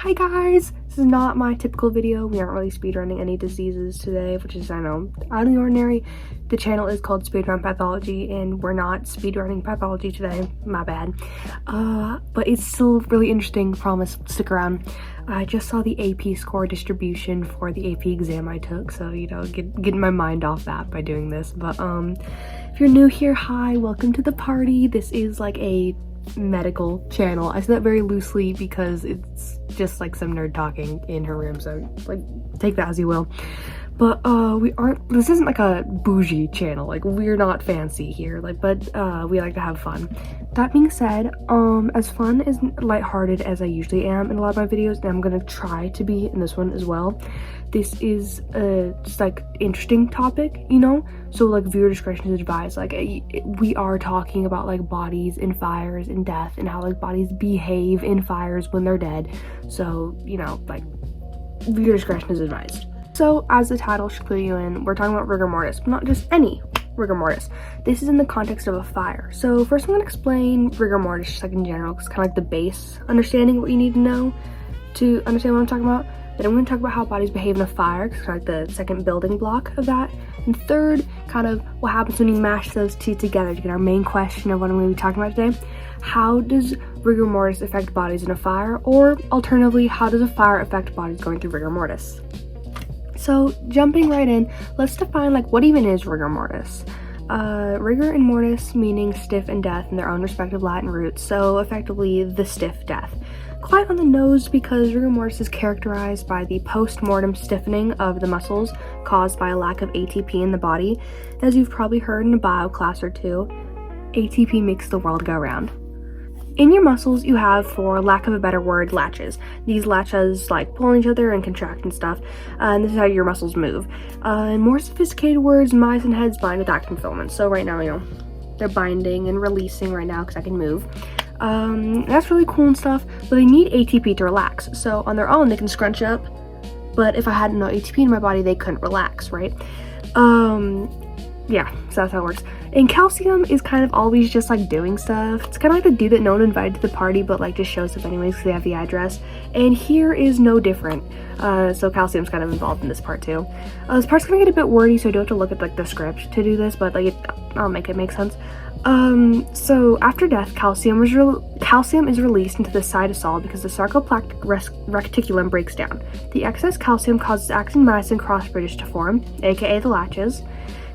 Hi guys! This is not my typical video. We aren't really speedrunning any diseases today, which is, I know, out of the ordinary. The channel is called Speedrun Pathology, and we're not speedrunning pathology today. My bad. But it's still really interesting. Promise, stick around. I just saw the AP score distribution for the AP exam I took, so, you know, getting my mind off that by doing this. But, if you're new here, hi, welcome to the party. This is like a medical channel. I say that very loosely because it's just like some nerd talking in her room, so like take that as you will. But this isn't like a bougie channel, like we're not fancy here, like, but we like to have fun. That being said, as fun as lighthearted as I usually am in a lot of my videos, and I'm gonna try to be in this one as well, this is just like interesting topic, you know, so like viewer discretion is advised. Like we are talking about like bodies in fires and death and how like bodies behave in fires when they're dead, so you know, like viewer discretion is advised. So, as the title should clue you in, we're talking about rigor mortis, but not just any rigor mortis. This is in the context of a fire. So first I'm going to explain rigor mortis just like in general, because it's kind of like the base understanding what you need to know to understand what I'm talking about. Then I'm going to talk about how bodies behave in a fire, because it's kind of like the second building block of that. And third, kind of what happens when you mash those two together to get our main question of what I'm going to be talking about today. How does rigor mortis affect bodies in a fire? Or alternatively, how does a fire affect bodies going through rigor mortis? So jumping right in, let's define like what even is rigor mortis. Rigor and mortis meaning stiff and death in their own respective Latin roots, so effectively the stiff death. Quite on the nose because rigor mortis is characterized by the post-mortem stiffening of the muscles caused by a lack of ATP in the body. As you've probably heard in a bio class or two, ATP makes the world go round. In your muscles, you have, for lack of a better word, latches. These latches like pull on each other and contract and stuff, and this is how your muscles move. In more sophisticated words, myosin heads bind with actin filaments. So right now, you know, they're binding and releasing right now because I can move. That's really cool and stuff, but they need ATP to relax. So on their own, they can scrunch up, but if I had no ATP in my body, they couldn't relax, right? Yeah, so that's how it works. And calcium is kind of always just like doing stuff. It's kind of like the dude that no one invited to the party but like just shows up anyways because they have the address. And here is no different. So calcium's kind of involved in this part too. This part's gonna get a bit wordy, so you don't have to look at like the script to do this, but like I'll make it make sense. So after death, calcium is released into the cytosol because the sarcoplasmic reticulum breaks down. The excess calcium causes actin-myosin cross bridges to form, aka the latches,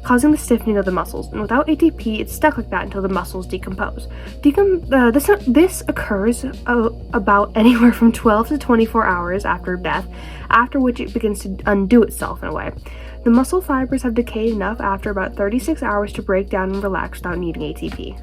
causing the stiffening of the muscles. And without ATP, it's stuck like that until the muscles decompose. This occurs about anywhere from 12 to 24 hours after death, after which it begins to undo itself in a way. The muscle fibers have decayed enough after about 36 hours to break down and relax without needing ATP.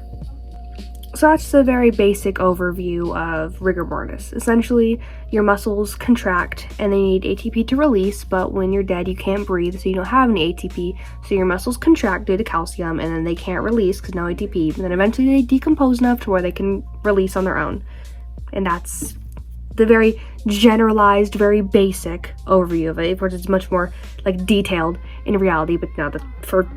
So that's the very basic overview of rigor mortis. Essentially, your muscles contract and they need ATP to release, but when you're dead, you can't breathe, so you don't have any ATP, so your muscles contract due to calcium, and then they can't release because no ATP, and then eventually they decompose enough to where they can release on their own. And that's the very generalized, very basic overview of it. Of course, it's much more like detailed in reality, but now for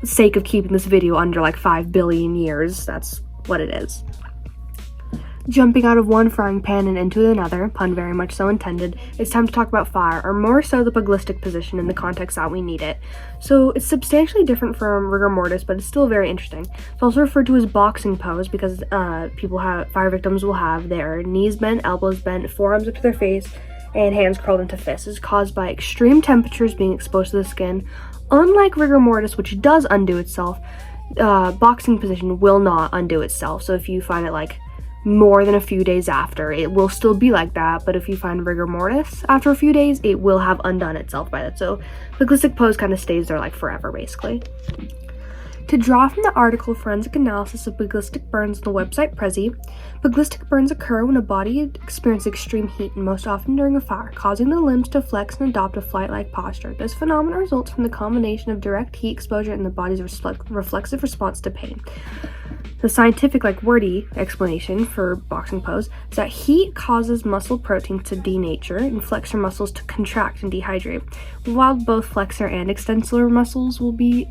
sake of keeping this video under like 5 billion years, that's what it is. Jumping out of one frying pan and into another, pun very much so intended, it's time to talk about fire, or more so the pugilistic position in the context that we need it. So it's substantially different from rigor mortis, but it's still very interesting. It's also referred to as boxing pose because fire victims will have their knees bent, elbows bent, forearms up to their face, and hands curled into fists. It's caused by extreme temperatures being exposed to the skin. Unlike rigor mortis, which does undo itself, boxing position will not undo itself. So if you find it like more than a few days after, it will still be like that, but if you find rigor mortis after a few days, it will have undone itself by that. So pugilistic pose kind of stays there like forever, basically. To draw from the article Forensic Analysis of Pugilistic Burns on the website Prezi, pugilistic burns occur when a body experiences extreme heat, and most often during a fire, causing the limbs to flex and adopt a flight-like posture. This phenomenon results from the combination of direct heat exposure and the body's reflexive response to pain. The scientific, like wordy explanation for boxing pose is that heat causes muscle proteins to denature and flexor muscles to contract and dehydrate. While both flexor and extensor muscles will be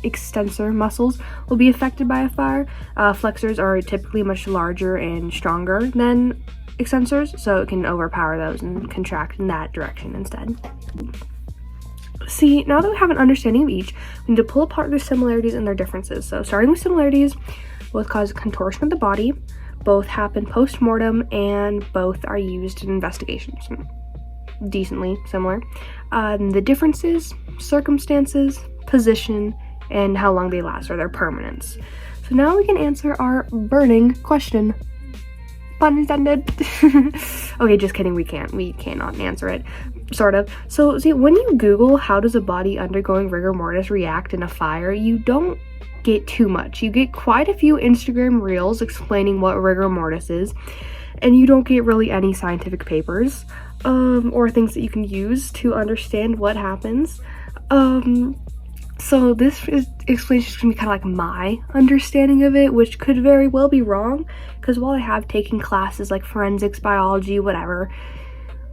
affected by a fire, flexors are typically much larger and stronger than extensors, so it can overpower those and contract in that direction instead. See, now that we have an understanding of each, we need to pull apart their similarities and their differences. So starting with similarities, both cause contortion of the body, both happen post-mortem, and both are used in investigations. Decently similar. The differences, circumstances, position, and how long they last, or their permanence. So now we can answer our burning question. Pun intended. Okay, just kidding, we cannot answer it. Sort of. So see, when you Google how does a body undergoing rigor mortis react in a fire, you don't get too much. You get quite a few Instagram reels explaining what rigor mortis is, and you don't get really any scientific papers or things that you can use to understand what happens. So this explanation is going to be kind of like my understanding of it, which could very well be wrong, because while I have taken classes like forensics, biology, whatever,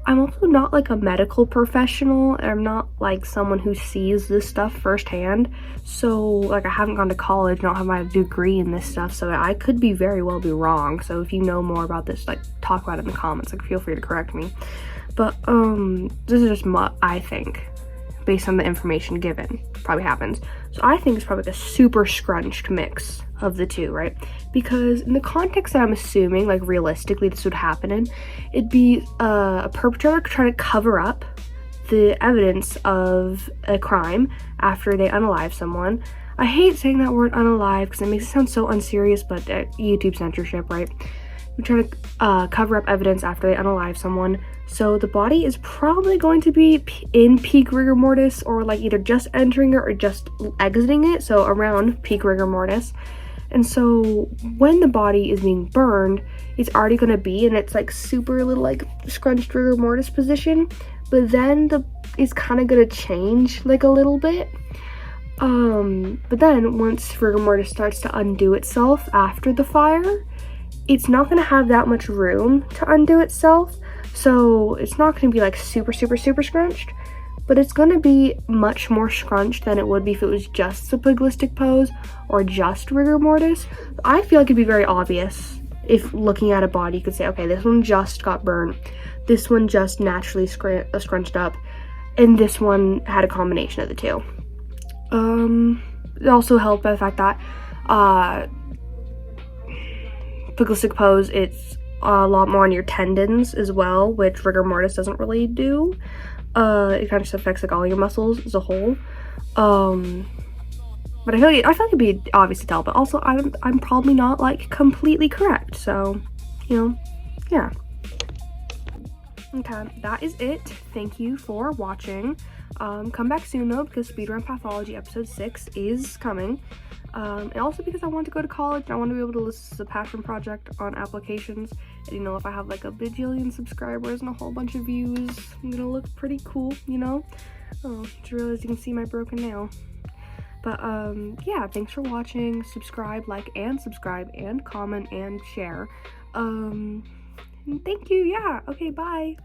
I'm also not like a medical professional, and I'm not like someone who sees this stuff firsthand. So like I haven't gone to college, don't have my degree in this stuff, so I could be very well be wrong. So if you know more about this, like talk about it in the comments, like feel free to correct me. But this is just what I think based on the information given probably happens. So I think it's probably like a super scrunched mix of the two, right? Because in the context that I'm assuming, like realistically this would happen in, it'd be a perpetrator trying to cover up the evidence of a crime after they unalive someone. I hate saying that word unalive because it makes it sound so unserious, but YouTube censorship, right? We're trying to cover up evidence after they unalive someone. So the body is probably going to be in peak rigor mortis, or like either just entering it or just exiting it, so around peak rigor mortis. And so when the body is being burned, it's already going to be in its like super little like scrunched rigor mortis position, but then it's kind of going to change like a little bit. But then once rigor mortis starts to undo itself after the fire, it's not going to have that much room to undo itself. So it's not going to be like super scrunched, but it's going to be much more scrunched than it would be if it was just the pugilistic pose or just rigor mortis. I feel like it'd be very obvious if looking at a body, you could say, okay, this one just got burned, this one just naturally scrunched up, and this one had a combination of the two. It also helped by the fact that pugilistic pose, it's a lot more on your tendons as well, which rigor mortis doesn't really do. It kind of just affects like all your muscles as a whole. But I feel like it'd be obvious to tell, but also I'm probably not like completely correct, so yeah. Okay, that is it. Thank you for watching. Come back soon though, because Speedrun Pathology episode 6 is coming. And also because I want to go to college, I want to be able to list this as a passion project on applications. And if I have like a bajillion subscribers and a whole bunch of views, I'm gonna look pretty cool, Oh, just realized you can see my broken nail. But yeah, thanks for watching. Subscribe, like, and subscribe, and comment, and share. And thank you. Yeah. Okay, bye.